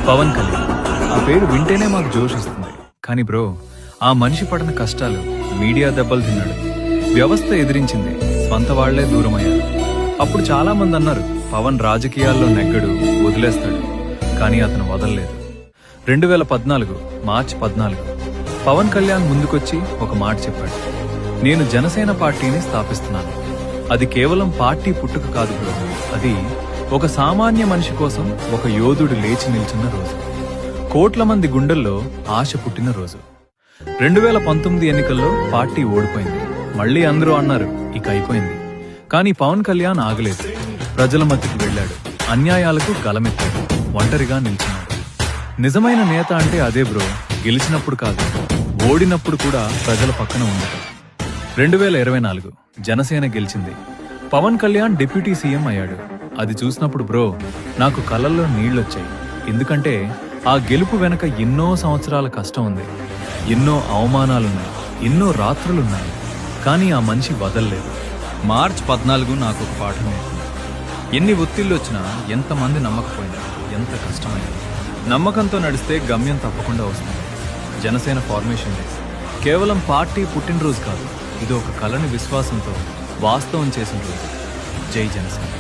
పవన్ కళ్యాణ్. ఆ పేరు వింటేనే మాకు జోష్ ఇస్తుంది. కానీ బ్రో, ఆ మనిషి పడిన కష్టాలు, మీడియా దెబ్బలు తిన్నాడు, వ్యవస్థ ఎదిరించింది, స్వంత వాళ్లే దూరమయ్యారు. అప్పుడు చాలా మంది అన్నారు పవన్ రాజకీయాల్లో నెగ్గడు, వదిలేస్తాడు. కానీ అతను వదలలేదు. 2014 మార్చి 14 పవన్ కళ్యాణ్ ముందుకొచ్చి ఒక మాట చెప్పాడు. నేను జనసేన పార్టీని స్థాపిస్తున్నాను. అది కేవలం పార్టీ పుట్టుక కాదు బ్రో, అది ఒక సామాన్య మనిషి కోసం ఒక యోధుడు లేచి నిల్చున్న రోజు, కోట్ల మంది గుండెల్లో ఆశ పుట్టిన రోజు. 2019 ఎన్నికల్లో పార్టీ ఓడిపోయింది. మళ్లీ అందరూ అన్నారు ఇక అయిపోయింది. కానీ పవన్ కళ్యాణ్ ఆగలేదు. ప్రజల మధ్యకు వెళ్లాడు, అన్యాయాలకు గలమెత్తాడు, ఒంటరిగా నిల్చున్నాడు. నిజమైన నేత అంటే అదే బ్రో, గెలిచినప్పుడు కాదు, ఓడినప్పుడు కూడా ప్రజల పక్కన ఉండటం. 2024 జనసేన గెలిచింది. పవన్ కళ్యాణ్ డిప్యూటీ సీఎం అయ్యాడు. అది చూసినప్పుడు బ్రో నాకు కళ్ళల్లో నీళ్లొచ్చాయి. ఎందుకంటే ఆ గెలుపు వెనక ఎన్నో సంవత్సరాల కష్టం ఉంది, ఎన్నో అవమానాలున్నాయి, ఎన్నో రాత్రులున్నాయి. కానీ ఆ మనిషి వదల్లేదు. మార్చ్ 14 నాకు ఒక పాఠం నేర్పింది. ఎన్ని ఒత్తిళ్లు వచ్చినా, ఎంతమంది నమ్మకపోయినా, ఎంత కష్టమైనా, నమ్మకంతో నడిస్తే గమ్యం తప్పకుండా వస్తుంది. జనసేన ఫార్మేషన్ డే కేవలం పార్టీ పుట్టినరోజు కాదు, ఇది ఒక కళని విశ్వాసంతో వాస్తవం చేసిన రోజు. జై జనసేన.